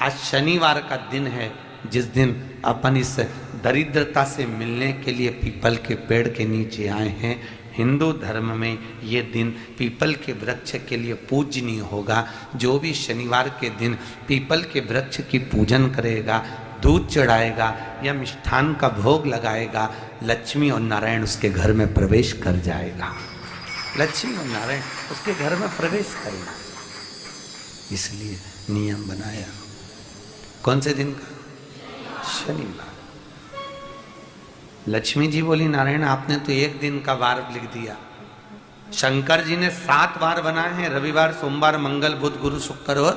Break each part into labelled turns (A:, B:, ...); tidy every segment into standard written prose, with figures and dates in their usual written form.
A: आज शनिवार का दिन है, जिस दिन अपन इस दरिद्रता से मिलने के लिए पीपल के पेड़ के नीचे आए हैं। हिंदू धर्म में ये दिन पीपल के वृक्ष के लिए पूजनीय होगा। जो भी शनिवार के दिन पीपल के वृक्ष की पूजन करेगा, दूध चढ़ाएगा या मिष्ठान का भोग लगाएगा, लक्ष्मी और नारायण उसके घर में प्रवेश कर जाएगा। लक्ष्मी और नारायण उसके घर में प्रवेश करेगा। इसलिए नियम बनाया। कौन से दिन का? शनिवार। लक्ष्मी जी बोली, नारायण आपने तो एक दिन का वार लिख दिया। शंकर जी ने 7 वार बनाए हैं, रविवार, सोमवार, मंगल, बुध, गुरु, शुक्र और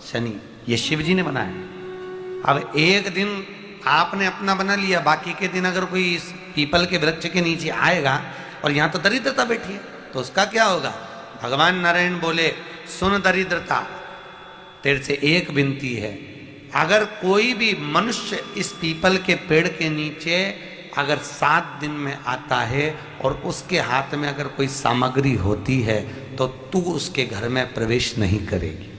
A: शनि। ये शिव जी ने बनाया। अब एक दिन आपने अपना बना लिया, बाकी के दिन अगर कोई इस पीपल के वृक्ष के नीचे आएगा और यहाँ तो दरिद्रता बैठी है, तो उसका क्या होगा? भगवान नारायण बोले, सुन दरिद्रता, तेरे से एक विनती है, अगर कोई भी मनुष्य इस पीपल के पेड़ के नीचे अगर 7 दिन में आता है और उसके हाथ में अगर कोई सामग्री होती है तो तू उसके घर में प्रवेश नहीं करेगी।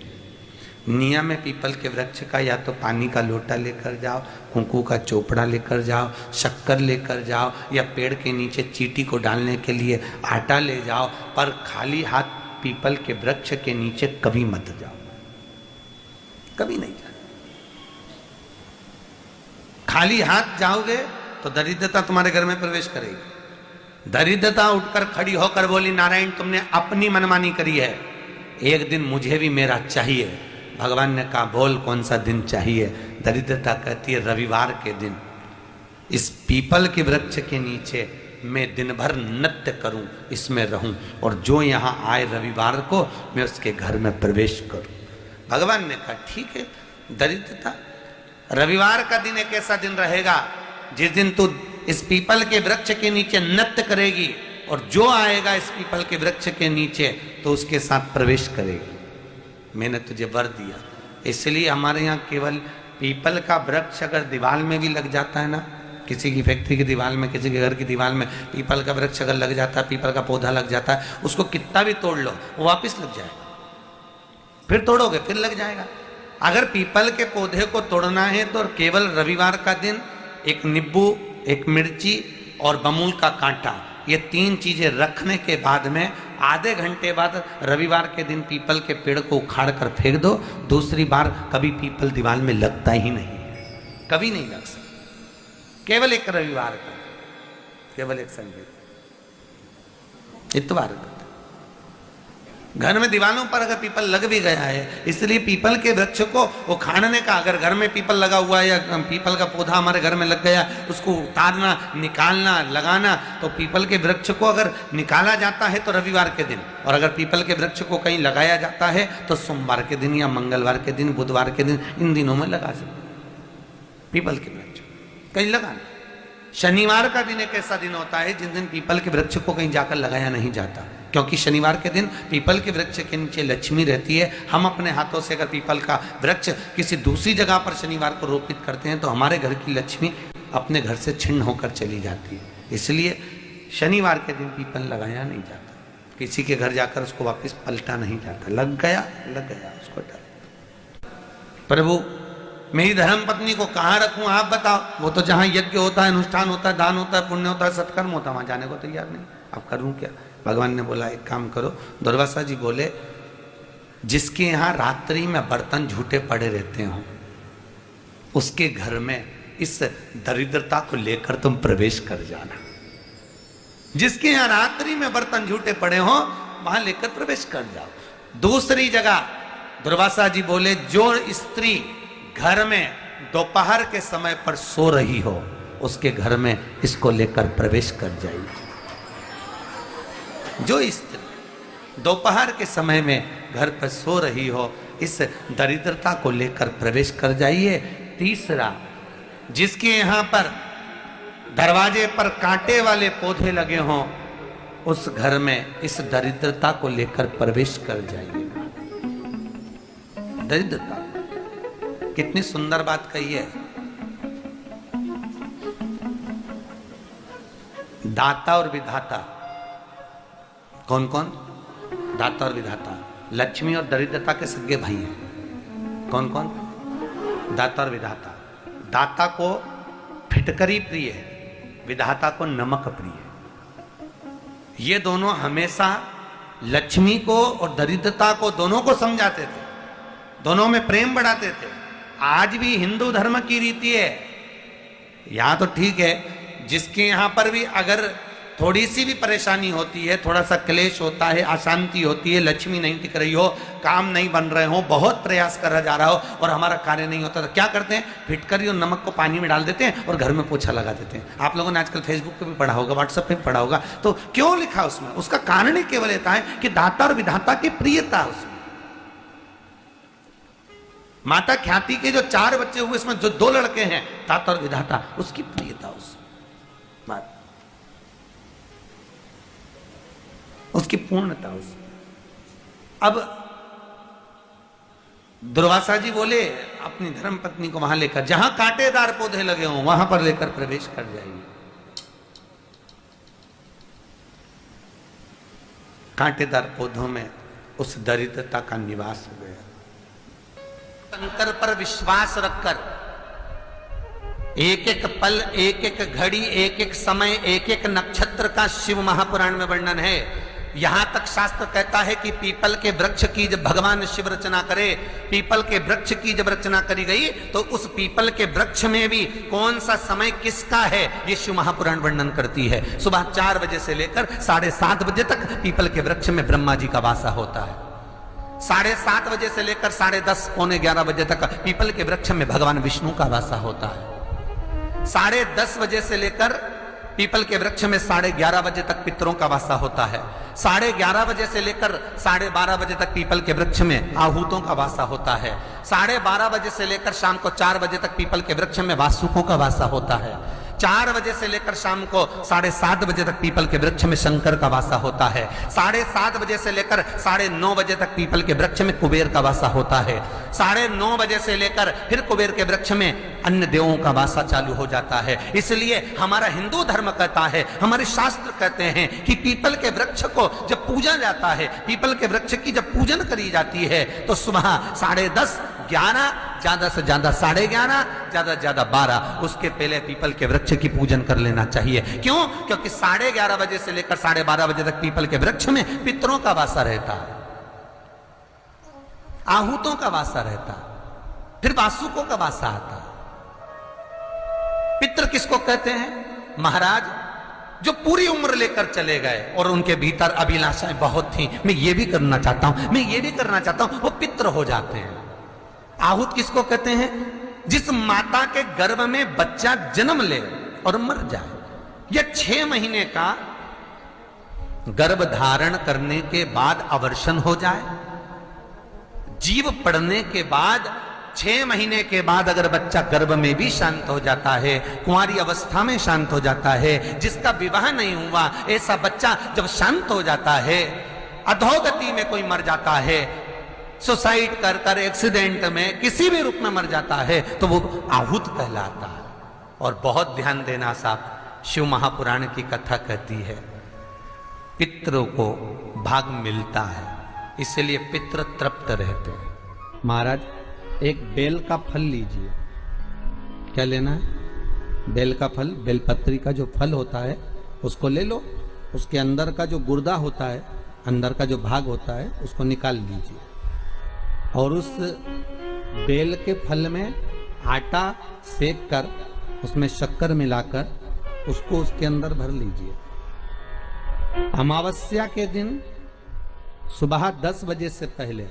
A: नियम है पीपल के वृक्ष का, या तो पानी का लोटा लेकर जाओ, कुंकू का चोपड़ा लेकर जाओ, शक्कर लेकर जाओ, या पेड़ के नीचे चींटी को डालने के लिए आटा ले जाओ, पर खाली हाथ पीपल के वृक्ष के नीचे कभी मत जाओ, कभी नहीं जाओ। खाली हाथ जाओगे तो दरिद्रता तुम्हारे घर में प्रवेश करेगी। दरिद्रता उठकर खड़ी होकर बोली, नारायण तुमने अपनी मनमानी करी है, एक दिन मुझे भी मेरा चाहिए। भगवान ने कहा, बोल कौन सा दिन चाहिए? दरिद्रता कहती है, रविवार के दिन इस पीपल के वृक्ष के नीचे मैं दिन भर नृत्य करूं, इसमें रहूं, और जो यहां आए रविवार को मैं उसके घर में प्रवेश करूं। भगवान ने कहा, ठीक है। दरिद्रता, रविवार का दिन एक ऐसा दिन रहेगा जिस दिन तू इस पीपल के वृक्ष के नीचे नृत्य करेगी, और जो आएगा इस पीपल के वृक्ष के नीचे तो उसके साथ प्रवेश करेगी। मैंने तुझे वर दिया। इसलिए हमारे यहाँ केवल पीपल का वृक्ष अगर दीवार में भी लग जाता है ना, किसी की फैक्ट्री की दीवार में, किसी के घर की दीवार में पीपल का वृक्ष अगर लग जाता है, पीपल का पौधा लग जाता है, उसको कितना भी तोड़ लो वो वापस लग जाएगा। फिर तोड़ोगे फिर लग जाएगा। अगर पीपल के पौधे को तोड़ना है तो केवल रविवार का दिन एक नींबू, एक मिर्ची और बमूल का कांटा, ये 3 चीजें रखने के बाद में आधे घंटे बाद रविवार के दिन पीपल के पेड़ को उखाड़ कर फेंक दो। दूसरी बार कभी पीपल दीवार में लगता ही नहीं है, कभी नहीं लग सकता। केवल एक रविवार का, केवल एक संडे, इतवार का। घर में दीवारों पर अगर पीपल लग भी गया है, इसलिए पीपल के वृक्ष को उखाड़ने का, अगर घर में पीपल लगा हुआ है या पीपल का पौधा हमारे घर में लग गया, उसको उतारना, निकालना, लगाना, तो पीपल के वृक्ष को अगर निकाला जाता है तो रविवार के दिन, और अगर पीपल के वृक्ष को कहीं लगाया जाता है तो सोमवार के दिन या मंगलवार के दिन, बुधवार के दिन, इन दिनों में लगा सकते पीपल के वृक्ष कहीं लगाना। शनिवार का दिन एक ऐसा दिन होता है जिस दिन पीपल के वृक्ष को कहीं जाकर लगाया नहीं जाता, क्योंकि शनिवार के दिन पीपल के वृक्ष के नीचे लक्ष्मी रहती है। हम अपने हाथों से अगर पीपल का वृक्ष किसी दूसरी जगह पर शनिवार को रोपित करते हैं तो हमारे घर की लक्ष्मी अपने घर से छिन्न होकर चली जाती है। इसलिए शनिवार के दिन पीपल लगाया नहीं जाता, किसी के घर जाकर उसको वापस पलटा नहीं जाता। लग गया उसको डर। प्रभु मेरी धर्म पत्नी को कहाँ रखूं आप बताओ? वो तो जहाँ यज्ञ होता है, अनुष्ठान होता है, दान होता है, पुण्य होता है, सत्कर्म होता है, वहां जाने को तैयार नहीं। अब करूं क्या? भगवान ने बोला, एक काम करो। दुर्वासा जी बोले, जिसके यहाँ रात्रि में बर्तन झूठे पड़े रहते हो उसके घर में इस दरिद्रता को लेकर तुम प्रवेश कर जाना। जिसके यहाँ रात्रि में बर्तन झूठे पड़े हो वहां लेकर प्रवेश कर जाओ। दूसरी जगह दुर्वासा जी बोले, जो स्त्री घर में दोपहर के समय पर सो रही हो उसके घर में इसको लेकर प्रवेश कर जाइए। जो स्त्री दोपहर के समय में घर पर सो रही हो, इस दरिद्रता को लेकर प्रवेश कर जाइए। तीसरा, जिसके यहाँ पर दरवाजे पर कांटे वाले पौधे लगे हों उस घर में इस दरिद्रता को लेकर प्रवेश कर जाइए। दरिद्रता, कितनी सुंदर बात कही है। दाता और विधाता, कौन कौन? दाता और विधाता। लक्ष्मी और दरिद्रता के सगे भाई हैं। कौन कौन? दाता और विधाता। दाता को फिटकरी प्रिय है, विधाता को नमक प्रिय है। ये दोनों हमेशा लक्ष्मी को और दरिद्रता को दोनों को समझाते थे, दोनों में प्रेम बढ़ाते थे। आज भी हिंदू धर्म की रीति है, यहां तो ठीक है, जिसके यहां पर भी अगर थोड़ी सी भी परेशानी होती है, थोड़ा सा क्लेश होता है, अशांति होती है, लक्ष्मी नहीं टिक रही हो, काम नहीं बन रहे हो, बहुत प्रयास करा जा रहा हो और हमारा कार्य नहीं होता, तो क्या करते हैं? फिटकरी और नमक को पानी में डाल देते हैं और घर में पोछा लगा देते हैं। आप लोगों ने आजकल फेसबुक पे भी पढ़ा होगा, व्हाट्सएप पे भी पढ़ा होगा। तो क्यों लिखा उसमें? उसका कारण ही केवल इतना है कि दाता और विधाता की प्रियता उसमें। माता ख्याति के जो 4 बच्चे हुए, इसमें जो 2 लड़के हैं, दाता और विधाता, उसकी प्रियता उसमें, उसकी पूर्णता उसमें। अब दुर्वासा जी बोले अपनी धर्म पत्नी को वहां लेकर, जहां कांटेदार पौधे लगे हों वहां पर लेकर प्रवेश कर जाइए। कांटेदार पौधों में उस दरिद्रता का निवास हो गया। शंकर पर विश्वास रखकर एक एक पल, एक एक घड़ी, एक एक समय, एक एक नक्षत्र का शिव महापुराण में वर्णन है। यहां तक शास्त्र कहता है कि पीपल के वृक्ष की जब भगवान शिव रचना करे, पीपल के वृक्ष की जब रचना करी गई तो उस पीपल के वृक्ष में भी कौन सा समय किसका है, ये शिव महापुराण वर्णन करती है। सुबह 4 बजे से लेकर 7:30 बजे तक पीपल के वृक्ष में ब्रह्मा जी का वासा होता है। 7:30 बजे से लेकर 10:30 पौने 11 बजे तक पीपल के वृक्ष में भगवान विष्णु का वासा होता है। 10:30 बजे से लेकर पीपल के वृक्ष में 11:30 बजे तक पितरों का वासा होता है। 11:30 बजे से लेकर 12:30 बजे तक पीपल के वृक्ष में आहूतों का वासा होता है। 12:30 बजे से लेकर शाम को 4 बजे तक पीपल के वृक्ष में वासुकों का वासा होता है। 4 बजे से लेकर शाम को 7:30 बजे तक पीपल के वृक्ष में शंकर का वासा होता है। 7:30 बजे से लेकर 9:30 बजे तक पीपल के वृक्ष में कुबेर का वासा होता है। 9:30 बजे से लेकर फिर कुबेर के वृक्ष में अन्य देवों का वासा चालू हो जाता है। इसलिए हमारा हिंदू धर्म कहता है, हमारे शास्त्र कहते हैं कि पीपल के वृक्ष को जब पूजा जाता है, पीपल के वृक्ष की जब पूजन करी जाती है तो सुबह 10:30, 11, ज्यादा से ज्यादा 11:30, ज्यादा से ज्यादा 12, उसके पहले पीपल के वृक्ष की पूजन कर लेना चाहिए। क्यों? क्योंकि 11:30 बजे से लेकर 12:30 बजे तक पीपल के वृक्ष में पितरों का वासा रहता है, आहूतों का वासा रहता है, फिर वासुकों का वासा आता है। पितृ किसको कहते हैं? महाराज जो पूरी उम्र लेकर चले गए और उनके भीतर अभिलाषाएं बहुत थी, मैं ये भी करना चाहता हूं, मैं ये भी करना चाहता हूं, वो पितृ हो जाते हैं। आहूत किसको कहते हैं? जिस माता के गर्भ में बच्चा जन्म ले और मर जाए, या 6 महीने का गर्भ धारण करने के बाद अवर्षण हो जाए, जीव पड़ने के बाद 6 महीने के बाद अगर बच्चा गर्भ में भी शांत हो जाता है, कुंवारी अवस्था में शांत हो जाता है, जिसका विवाह नहीं हुआ ऐसा बच्चा जब शांत हो जाता है, अधोगति में कोई मर जाता है, सुसाइड कर कर, एक्सीडेंट में, किसी भी रूप में मर जाता है, तो वो आहूत कहलाता है। और बहुत ध्यान देना साहब, शिव महापुराण की कथा कहती है पितरों को भाग मिलता है, इसलिए पितृ तृप्त रहते हैं। महाराज एक बेल का फल लीजिए। क्या लेना है? बेल का फल, बेलपत्री का जो फल होता है उसको ले लो, उसके अंदर का जो गुर्दा होता है, अंदर का जो भाग होता है उसको निकाल लीजिए और उस बेल के फल में आटा सेक कर उसमें शक्कर मिलाकर उसको उसके अंदर भर लीजिए। अमावस्या के दिन सुबह 10 बजे से पहले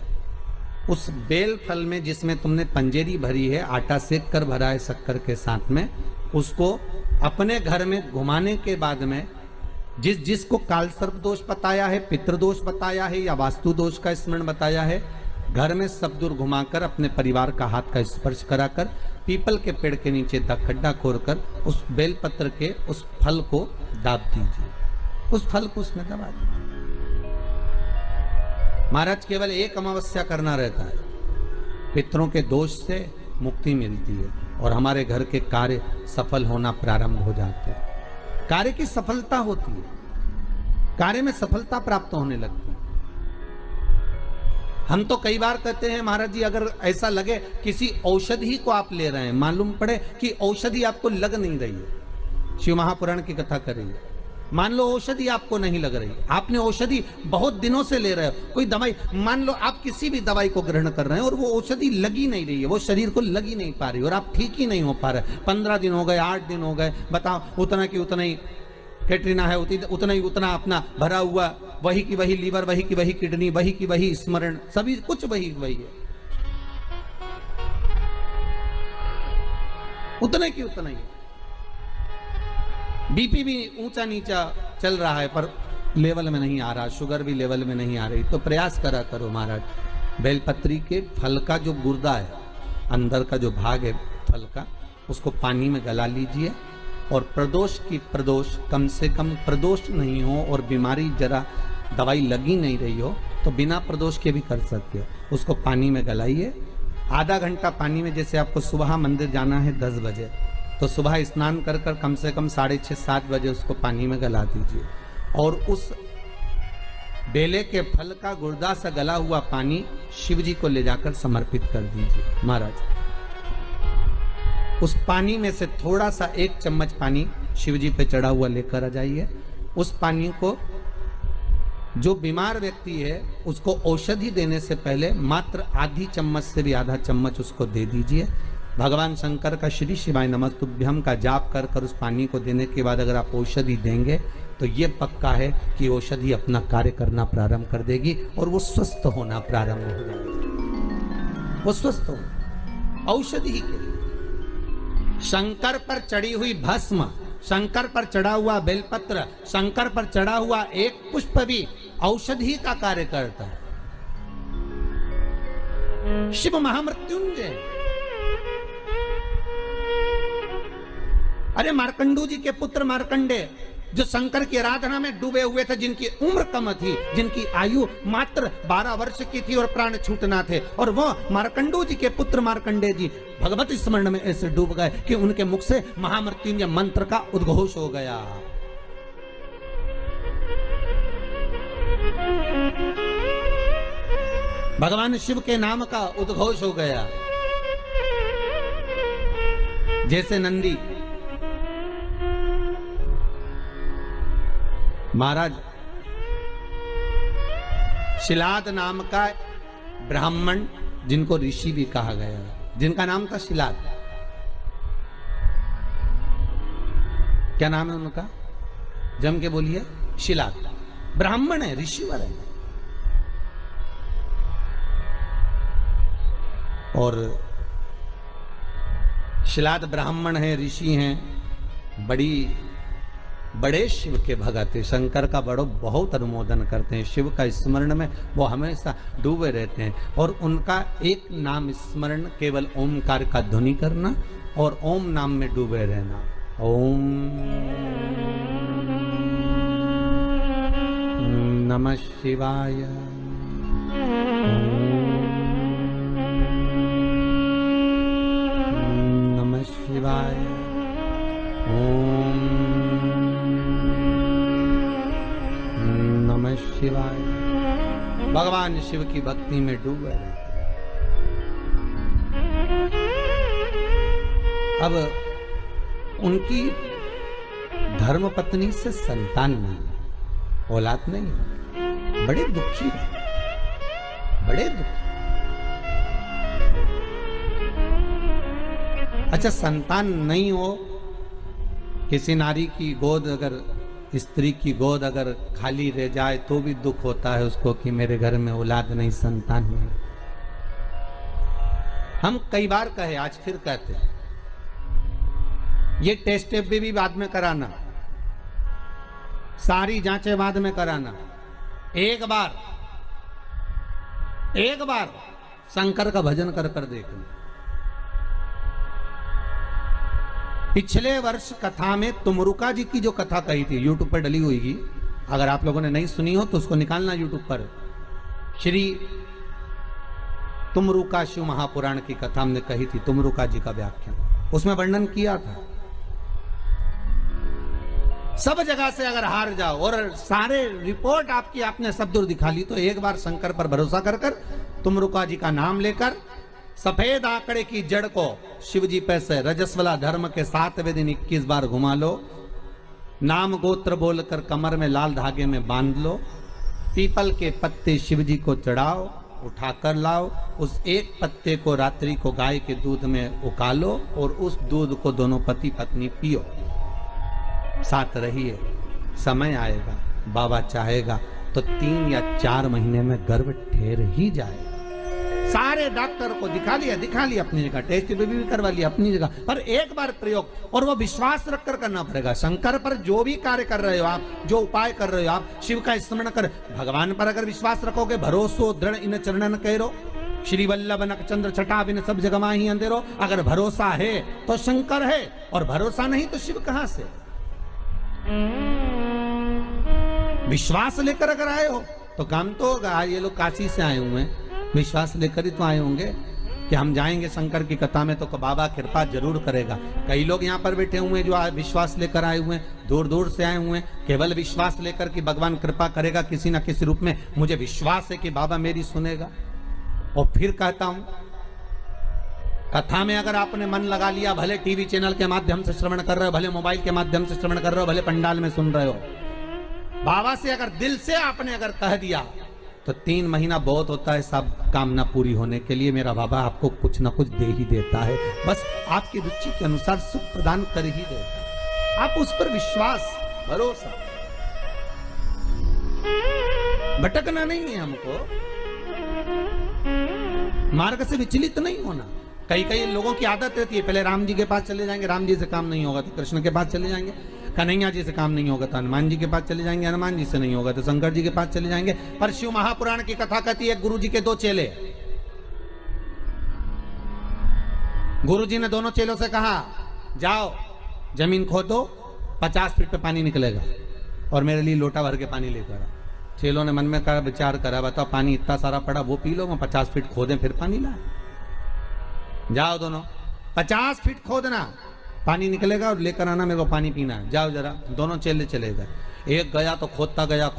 A: उस बेल फल में, जिसमें तुमने पंजेरी भरी है, आटा सेक कर भरा है शक्कर के साथ में, उसको अपने घर में घुमाने के बाद में जिसको काल सर्प दोष बताया है, पितृदोष बताया है या वास्तु दोष का स्मरण बताया है, घर में सब दूर घुमाकर अपने परिवार का हाथ का स्पर्श कराकर पीपल के पेड़ के नीचे खड्डा खोदकर उस बेलपत्र के उस फल को दाब दीजिए, उस फल को उसमें दबा दीजिए। महाराज केवल एक अमावस्या करना रहता है, पितरों के दोष से मुक्ति मिलती है और हमारे घर के कार्य सफल होना प्रारंभ हो जाते हैं। कार्य की सफलता होती है, कार्य में सफलता प्राप्त होने लगती है। हम तो कई बार कहते हैं महाराज जी, अगर ऐसा लगे किसी औषधि को आप ले रहे हैं, मालूम पड़े कि औषधि आपको लग नहीं रही है, शिव महापुराण की कथा कर रही है, मान लो औषधि आपको नहीं लग रही, आपने औषधि बहुत दिनों से ले रहे हो, कोई दवाई, मान लो आप किसी भी दवाई को ग्रहण कर रहे हैं और वो औषधि लगी नहीं रही है, वो शरीर को लगी नहीं पा रही और आप ठीक ही नहीं हो पा रहे, 15 दिन हो गए, 8 दिन हो गए, बताओ, उतना की उतना ही कैटरीना है, उतना ही उतना अपना भरा हुआ, वही की वही लीवर, वही की वही किडनी, वही की वही स्मरण, सभी कुछ वही वही है, उतने की उतना ही। बीपी भी ऊंचा नीचा चल रहा है पर लेवल में नहीं आ रहा, शुगर भी लेवल में नहीं आ रही, तो प्रयास करा करो महाराज, बेलपत्री के फल का जो गुर्दा है, अंदर का जो भाग है फल का, उसको पानी में गला लीजिए और प्रदोष की प्रदोष, कम से कम प्रदोष नहीं हो और बीमारी जरा दवाई लगी नहीं रही हो तो बिना प्रदोष के भी कर सकते हो, उसको पानी में गलाइए, आधा घंटा पानी में, जैसे आपको सुबह मंदिर जाना है 10 बजे, तो सुबह स्नान कर कर कम से कम 6:30-7 बजे उसको पानी में गला दीजिए और उस बेले के फल का गुर्दा से गला हुआ पानी शिव जी को ले जाकर समर्पित कर दीजिए महाराज। उस पानी में से थोड़ा सा 1 चम्मच पानी शिव जी पे चढ़ा हुआ लेकर आ जाइए, उस पानी को जो बीमार व्यक्ति है उसको औषधि देने से पहले मात्र आधी चम्मच से भी आधा चम्मच उसको दे दीजिए। भगवान शंकर का श्री शिवाय नमस्तुभ्यम का जाप कर कर उस पानी को देने के बाद अगर आप औषधि देंगे तो ये पक्का है कि औषधि अपना कार्य करना प्रारंभ कर देगी और वो स्वस्थ होना प्रारंभ हो जाएगी, वो स्वस्थ हो औषधि के। शंकर पर चढ़ी हुई भस्म, शंकर पर चढ़ा हुआ बेलपत्र, शंकर पर चढ़ा हुआ एक पुष्प भी औषधि का कार्य करता है। शिव महामृत्युंजय, अरे मार्कंडू जी के पुत्र मार्कंडे जो शंकर की आराधना में डूबे हुए थे, जिनकी उम्र कम थी, जिनकी आयु मात्र 12 वर्ष की थी और प्राण छूटना थे, और वो मार्कंडू जी के पुत्र मार्कंडे जी भगवत स्मरण में ऐसे डूब गए कि उनके मुख से महामृत्युंजय मंत्र का उद्घोष हो गया। भगवान शिव के नाम का उद्घोष हो गया। जैसे नंदी महाराज, शिलाद नाम का ब्राह्मण जिनको ऋषि भी कहा गया, जिनका नाम था शिलाद, क्या नाम है उनका, जम के बोलिए, शिलाद, ब्राह्मण है, ऋषिवर है। और शिलाद ब्राह्मण है, ऋषि हैं, बड़े शिव के भगत है, शंकर का बहुत अनुमोदन करते हैं, शिव का स्मरण में वो हमेशा डूबे रहते हैं। और उनका एक नाम स्मरण केवल ओमकार का ध्वनि करना और ओम नाम में डूबे रहना। ओम नमः शिवाय, नमः शिवाय, ओम नमः शिवाय। भगवान शिव की भक्ति में डूबे रहे। अब उनकी धर्मपत्नी से संतान नहीं, औलाद नहीं, बड़े दुखी है, बड़े दुखी। अच्छा, संतान नहीं हो, किसी नारी की गोद, अगर स्त्री की गोद अगर खाली रह जाए तो भी दुख होता है उसको कि मेरे घर में औलाद नहीं, संतान नहीं। हम कई बार कहे, आज फिर कहते हैं, ये टेस्ट भी बाद में कराना, सारी जांचें बाद में कराना, एक बार शंकर का भजन कर कर देखना। पिछले वर्ष कथा में तुमरुका जी की जो कथा कही थी, यूट्यूब पर डली हुई, अगर आप लोगों ने नहीं सुनी हो तो उसको निकालना यूट्यूब पर। श्री तुमरुका शिव महापुराण की कथा हमने कही थी, तुमरुका जी का व्याख्यान, उसमें वर्णन किया था सब जगह से अगर हार जाओ और सारे रिपोर्ट आपकी आपने सब दूर दिखा ली, तो एक बार शंकर पर भरोसा कर कर तुम रुका जी का नाम लेकर सफेद आंकड़े की जड़ को शिवजी पे से रजस्वला धर्म के 7वें दिन 21 बार घुमा लो, नाम गोत्र बोलकर कमर में लाल धागे में बांध लो, पीपल के पत्ते शिवजी को चढ़ाओ, उठाकर लाओ, उस एक पत्ते को रात्रि को गाय के दूध में उकालो और उस दूध को दोनों पति पत्नी पियो, साथ रहिए। समय आएगा, बाबा चाहेगा तो 3 या 4 महीने में गर्भ ठहर ही जाएगा। सारे डॉक्टर को दिखा लिया अपनी जगह, टेस्ट भी करवा लिया अपनी जगह, पर एक बार प्रयोग, और वो विश्वास रखकर करना पड़ेगा। शंकर पर जो भी कार्य कर रहे हो आप, जो उपाय कर रहे हो आप, शिव का स्मरण कर, भगवान पर अगर विश्वास रखोगे, भरोसो दृढ़ इन चरणन करो, श्री वल्लभ नक चंद्र छटा बिन सब जगह माही अंधेरो। अगर भरोसा है तो शंकर है, और भरोसा नहीं तो शिव कहां से। विश्वास लेकर अगर आए हो तो काम तो होगा। ये लोग काशी से आए हुए हैं, विश्वास लेकर ही तो आए होंगे कि हम जाएंगे शंकर की कथा में तो बाबा कृपा जरूर करेगा। कई लोग यहाँ पर बैठे हुए हैं जो विश्वास लेकर आए हुए हैं, दूर दूर से आए हुए हैं, केवल विश्वास लेकर कि भगवान कृपा करेगा किसी ना किसी रूप में, मुझे विश्वास है कि बाबा मेरी सुनेगा। और फिर कहता हूं, कथा में अगर आपने मन लगा लिया, भले टीवी चैनल के माध्यम से श्रवण कर रहे हो, भले मोबाइल के माध्यम से श्रवण कर रहे हो, भले पंडाल में सुन रहे हो, बाबा से अगर दिल से आपने अगर कह दिया तो 3 महीना बहुत होता है सब कामना पूरी होने के लिए। मेरा बाबा आपको कुछ ना कुछ दे ही देता है, बस आपकी रुचि के अनुसार सुख प्रदान कर ही देता है। आप उस पर विश्वास, भरोसा, भटकना नहीं है हमको, मार्ग से विचलित नहीं होना। कई लोगों की आदत रहती है, पहले राम जी के पास चले जाएंगे, राम जी से काम नहीं होगा तो कृष्ण के पास चले जाएंगे, कन्हैया जी से काम नहीं होगा तो हनुमान जी के पास चले जाएंगे, हनुमान जी से नहीं होगा तो शंकर जी के पास चले जाएंगे। पर शिव महापुराण की कथा कहती है, गुरु जी के 2 चेले, गुरु जी ने दोनों चेलों से कहा, जाओ जमीन खोदो, 50 फीट पे पानी निकलेगा और मेरे लिए लोटा भर के पानी लेकर आओ। चेलों ने मन में कहा, विचार करा, बताओ पानी इतना सारा पड़ा, वो पी लो, 50 फीट खोदें फिर पानी लाए। जाओ दोनों 50 फीट खोदना, पानी निकलेगा और लेकर आना, मेरे को पानी पीना है, जाओ जरा। दोनों चेले चले गए, एक गया तो खोदता गया,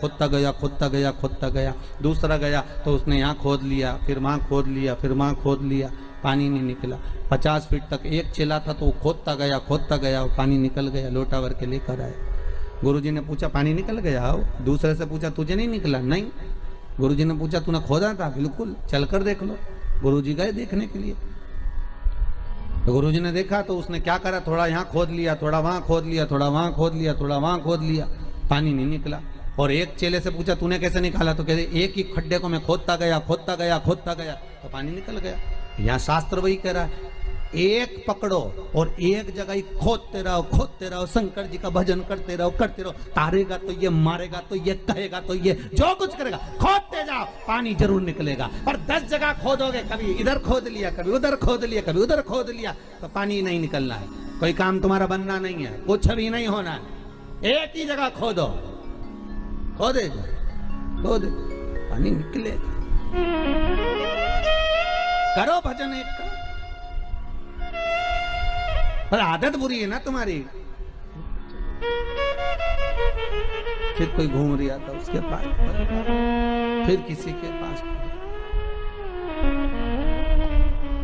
A: दूसरा गया तो उसने यहाँ खोद लिया, फिर वहाँ खोद लिया, फिर वहाँ खोद लिया, पानी नहीं निकला। 50 फीट तक एक चेला था तो वो खोदता गया और पानी निकल गया, लोटा भर के लेकर आए। गुरुजी ने पूछा, पानी निकल गया? दूसरे से पूछा, तुझे नहीं निकला? नहीं। गुरुजी ने पूछा, तूने खोदा था? बिल्कुल, चलकर देख लो। गुरुजी गए देखने के लिए, तो गुरुजी ने देखा तो उसने क्या करा, थोड़ा यहाँ खोद लिया, थोड़ा वहां खोद लिया, थोड़ा वहां खोद लिया, थोड़ा वहां खोद लिया, पानी नहीं निकला। और एक चेले से पूछा, तूने कैसे निकाला? तो कहते, एक ही खड्डे को मैं खोदता गया तो पानी निकल गया। यहाँ शास्त्र वही कह रहा है, एक पकड़ो और एक जगह ही खोदते रहो, शंकर जी का भजन करते रहो। तारेगा तो ये, मारेगा तो ये, कहेगा तो ये, जो कुछ करेगा खोदते जाओ, पानी जरूर निकलेगा। पर 10 जगह खोदोगे, कभी इधर खोद लिया, कभी उधर खोद लिया, कभी उधर खोद लिया, तो पानी नहीं निकलना है। कोई काम तुम्हारा बनना नहीं है, कुछ भी नहीं होना है। एक ही जगह खोदो, खोदे पानी निकलेगा। करो भजन एक का, पर आदत बुरी है ना तुम्हारी। फिर कोई घूम रहा था उसके पास, फिर किसी के पास।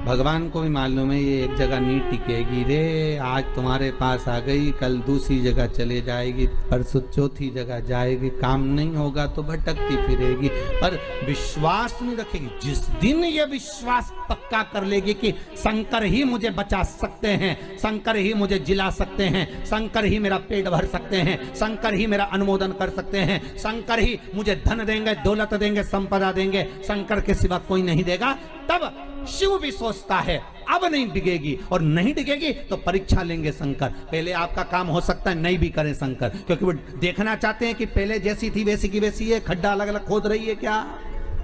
A: भगवान को भी मालूम है ये एक जगह नहीं टिकेगी रे, आज तुम्हारे पास आ गई, कल दूसरी जगह चले जाएगी, परसों चौथी जगह जाएगी, काम नहीं होगा तो भटकती फिरेगी, पर विश्वास नहीं रखेगी। जिस दिन ये विश्वास पक्का कर लेगी कि शंकर ही मुझे बचा सकते हैं, शंकर ही मुझे जिला सकते हैं, शंकर ही मेरा पेट भर सकते हैं, शंकर ही मेरा अनुमोदन कर सकते हैं, शंकर ही मुझे धन देंगे, दौलत देंगे, संपदा देंगे, शंकर के सिवा कोई नहीं देगा, तब शिव भी सोचता है अब नहीं डिगेगी, और नहीं डिगेगी तो परीक्षा लेंगे शंकर। पहले आपका काम हो सकता है नहीं भी करें शंकर, क्योंकि वो देखना चाहते हैं कि पहले जैसी थी वैसी की वैसी है, खड्डा अलग अलग खोद रही है क्या,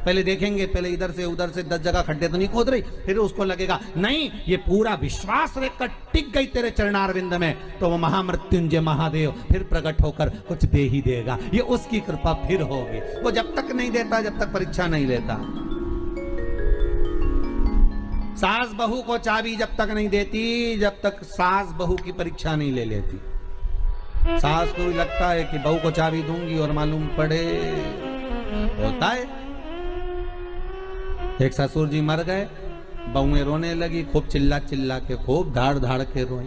A: पहले देखेंगे, पहले इधर से उधर से 10 जगह खड्डे तो नहीं खोद रही, फिर उसको लगेगा नहीं ये पूरा विश्वास रहकर टिक गई तेरे चरणारविंद में, तो वो महामृत्युंजय महादेव फिर प्रकट होकर कुछ दे ही देगा, ये उसकी कृपा फिर होगी। वो जब तक नहीं देता, जब तक परीक्षा नहीं लेता। सास बहू को चाबी जब तक नहीं देती, जब तक सास बहू की परीक्षा नहीं ले लेती। सास को भी लगता है कि बहू को चाबी दूंगी और मालूम पड़े होता है। एक ससुर जी मर गए, बहुएं रोने लगी, खूब चिल्ला चिल्ला के, खूब धाड़ धाड़ के रोए।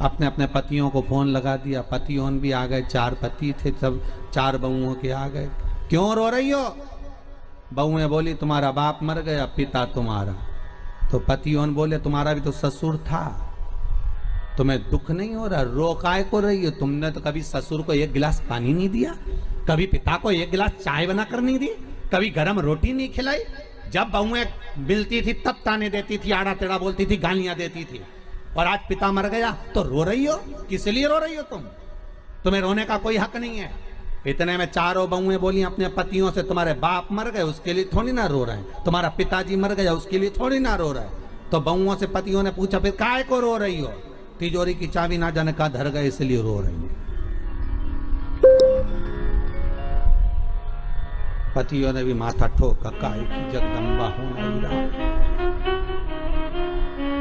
A: अपने अपने पतियों को फोन लगा दिया, पतियों भी आ गए, 4 पति थे, सब 4 बहुओं के आ गए। क्यों रो रही हो? बहुएं बोली तुम्हारा बाप मर गया, पिता तुम्हारा। तो पतियों बोले तुम्हारा भी तो ससुर था, तुम्हें दुख नहीं हो रहा? रो काय को रही हो? तुमने तो कभी ससुर को 1 गिलास पानी नहीं दिया, कभी पिता को 1 गिलास चाय बनाकर नहीं दी, कभी गरम रोटी नहीं खिलाई। जब बहुएं मिलती थी तब ताने देती थी, आड़ा टेढ़ा बोलती थी, गालियां देती थी। और आज पिता मर गया तो रो रही हो? किस लिए रो रही हो तुम? तुम्हें रोने का कोई हक नहीं है। इतने में 4 बहुएं बोली अपने पतियों से, तुम्हारे बाप मर गए उसके लिए थोड़ी ना रो रहे हैं, तुम्हारा पिताजी मर गया उसके लिए थोड़ी ना रो रहे हैं। तो बहुओं से पतियों ने पूछा फिर काय को रो रही हो? तिजोरी की चाबी ना जाने का धर गए इसलिए रो रही है। पतियों ने भी माथा ठोका, काय की जगदम्बा होना।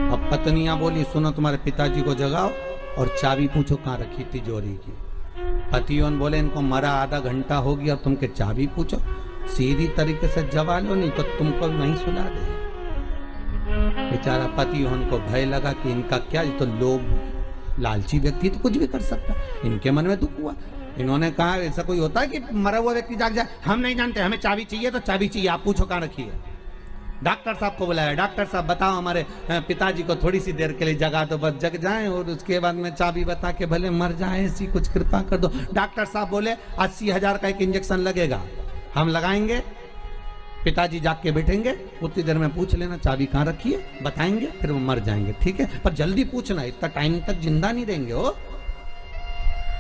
A: अब पत्नियां बोली सुनो तुम्हारे पिताजी को जगाओ और चाबी पूछो कहां रखी तिजोरी की। पतियों ने बोले इनको मरा आधा घंटा हो गया, तुम के चाबी पूछो, सीधी तरीके से जवा लो नहीं तो तुमको नहीं सुला दे। बेचारा पतियों को भय लगा कि इनका क्या, तो लोग लालची व्यक्ति तो कुछ भी कर सकता, इनके मन में दुख हुआ। इन्होंने कहा ऐसा कोई होता है कि मरा हुआ व्यक्ति जाग जाए? हम नहीं जानते, हमें चाबी चाहिए तो चाबी चाहिए, आप पूछो कहां रखी है। डॉक्टर साहब को बुलाया, डॉक्टर साहब बताओ हमारे पिताजी को थोड़ी सी देर के लिए जगा दो, बस जग जाएं और उसके बाद में चाबी बता के भले मर जाए, ऐसी कुछ कृपा कर दो। डॉक्टर साहब बोले 80,000 का एक इंजेक्शन लगेगा, हम लगाएंगे, पिताजी जाग के बैठेंगे, उतनी देर में पूछ लेना चाबी कहाँ रखी है, बताएंगे, फिर वो मर जाएंगे, ठीक है? पर जल्दी पूछना, इतना टाइम तक जिंदा नहीं देंगे हो।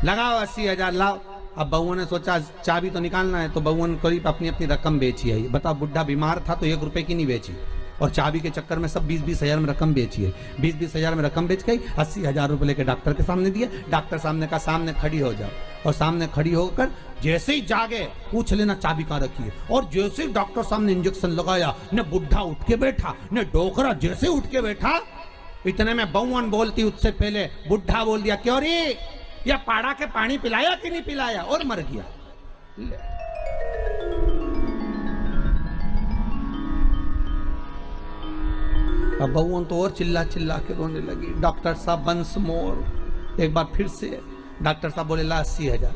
A: लगाओ 80,000 लाओ। अब बहुओं ने सोचा चाबी तो निकालना है, तो बहुओं ने करीब अपनी अपनी रकम बेची है। बताओ बुढ़ा बीमार था तो 1 रुपए की नहीं बेची, और चाबी के चक्कर में सब 20-20 हजार में रकम बेची है। 20-20 हजार में रकम बेच गई, 80,000 रुपए लेके डॉक्टर के सामने दिए। डॉक्टर सामने का सामने खड़ी हो जाओ, और सामने खड़ी होकर जैसे ही जागे पूछ लेना चाबी कहाँ रखी है। और जैसे ही डॉक्टर सामने इंजेक्शन लगाया, न बुढ़ा उठ के बैठा, न डोकरा जैसे उठ के बैठा, इतने में बहुवन बोलती उससे पहले बुढ़ा बोल दिया क्यों रे, या पाड़ा के पानी पिलाया कि नहीं पिलाया, और मर गया। अब बहुओं तो और चिल्ला चिल्ला के रोने लगी। डॉक्टर साहब वंस मोर, एक बार फिर से डॉक्टर साहब बोले ला 80,000,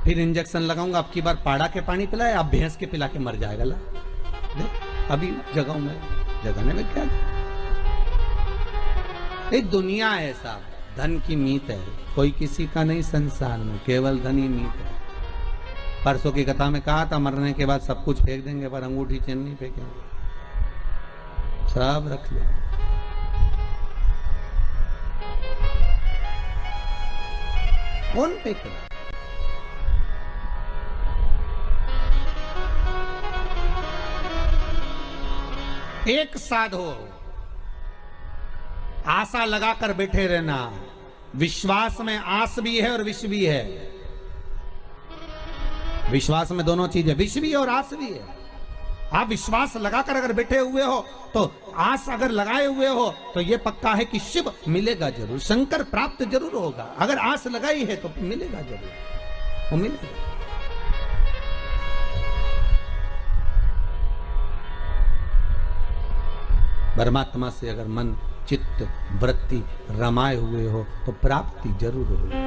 A: फिर इंजेक्शन लगाऊंगा, अब की बार पाड़ा के पानी पिलाया, अब भैंस के पिला के मर जाएगा। ला अभी जगाऊं मैं, जगाने में क्या, एक दुनिया है साहब, धन की मीत है, कोई किसी का नहीं संसार में, केवल धन ही मीत है। परसों की कथा में कहा था मरने के बाद सब कुछ फेंक देंगे पर अंगूठी चैन नहीं फेंकेंगे, सब रख ले। कौन फेंके? एक साधो आशा लगाकर बैठे रहना, विश्वास में आस भी है और विष भी है। विश्वास में दोनों चीजें, विष भी और आस भी है। आप विश्वास लगाकर अगर बैठे हुए हो तो आस अगर लगाए हुए हो तो यह पक्का है कि शिव मिलेगा जरूर, शंकर प्राप्त जरूर होगा। अगर आस लगाई है तो मिलेगा जरूर, वो मिलेगा। परमात्मा से अगर मन चित्त वृत्ति रमाए हुए हो तो प्राप्ति जरूर होगी।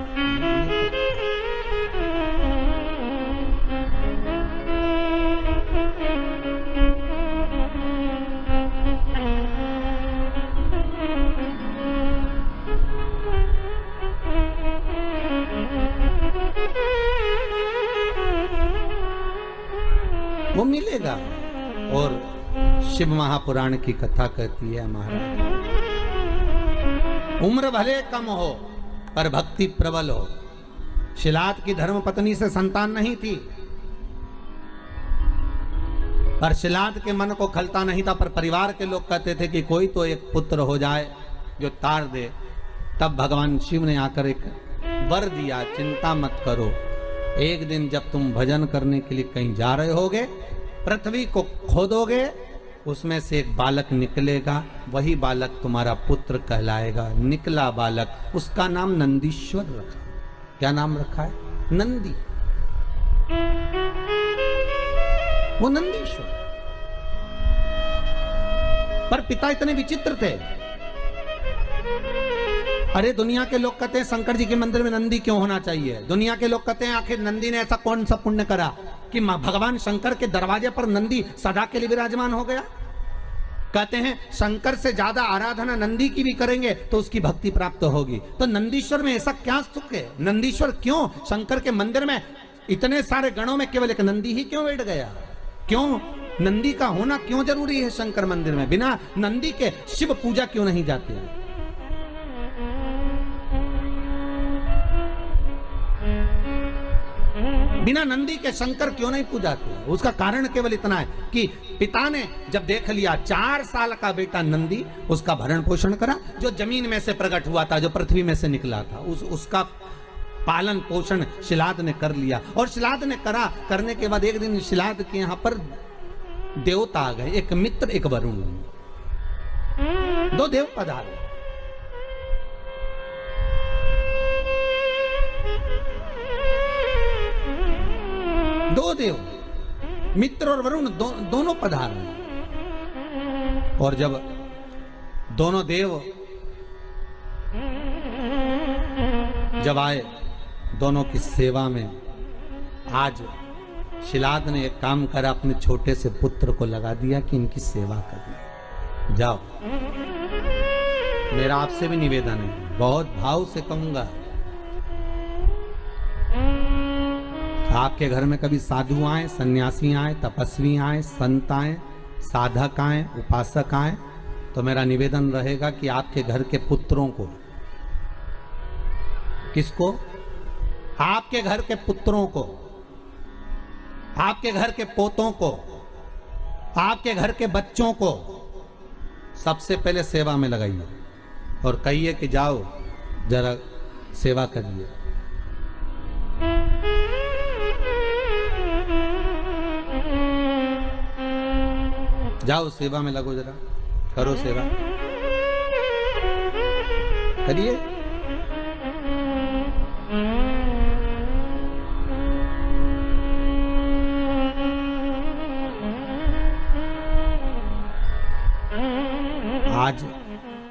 A: वो मिलेगा। और शिव महापुराण की कथा कहती है महाराज, उम्र भले कम हो पर भक्ति प्रबल हो। शिलाद की धर्म पत्नी से संतान नहीं थी, पर शिलाद के मन को खलता नहीं था, पर परिवार के लोग कहते थे कि कोई तो एक पुत्र हो जाए जो तार दे। तब भगवान शिव ने आकर एक वर दिया, चिंता मत करो, एक दिन जब तुम भजन करने के लिए कहीं जा रहे होगे, पृथ्वी को खोदोगे, उसमें से एक बालक निकलेगा, वही बालक तुम्हारा पुत्र कहलाएगा। निकला बालक, उसका नाम नंदीश्वर रखा। क्या नाम रखा है? नंदी। वो नंदीश्वर। पर पिता इतने विचित्र थे। अरे दुनिया के लोग कहते हैं शंकर जी के मंदिर में नंदी क्यों होना चाहिए? दुनिया के लोग कहते हैं आखिर नंदी ने ऐसा कौन सा पुण्य करा कि भगवान शंकर के दरवाजे पर नंदी सदा के लिए विराजमान हो गया? कहते हैं शंकर से ज्यादा आराधना नंदी की भी करेंगे तो उसकी भक्ति प्राप्त होगी। तो नंदीश्वर में ऐसा क्या सुख है? नंदीश्वर क्यों शंकर के मंदिर में इतने सारे गणों में केवल एक नंदी ही क्यों बैठ गया? क्यों नंदी का होना क्यों जरूरी है शंकर मंदिर में? बिना नंदी के शिव पूजा क्यों नहीं जाती है? बिना नंदी के शंकर क्यों नहीं पूजाते? उसका कारण केवल इतना है कि पिता ने जब देख लिया 4 साल का बेटा नंदी, उसका भरण पोषण करा। जो जमीन में से प्रकट हुआ था, जो पृथ्वी में से निकला था, उसका पालन पोषण शिलाद ने कर लिया। और शिलाद ने करने के बाद एक दिन शिलाद के यहां पर देवता आ गए, एक मित्र एक वरुण, 2 देव पधारे। दो देव मित्र और वरुण दोनों पधारे। और जब दोनों देव जब आए दोनों की सेवा में, आज शिलाद ने एक काम करा, अपने छोटे से पुत्र को लगा दिया कि इनकी सेवा करनी। जाओ, मेरा आपसे भी निवेदन है, बहुत भाव से कहूंगा, आपके घर में कभी साधु आए, सन्यासी आए, तपस्वी आए, संत आए, साधक आए, उपासक आए, तो मेरा निवेदन रहेगा कि आपके घर के पुत्रों को, किसको? आपके घर के पुत्रों को, आपके घर के पोतों को, आपके घर के बच्चों को सबसे पहले सेवा में लगाइए और कहिए कि जाओ जरा सेवा करिए। जाओ सेवा में लगो, जरा करो सेवा, करिए। आज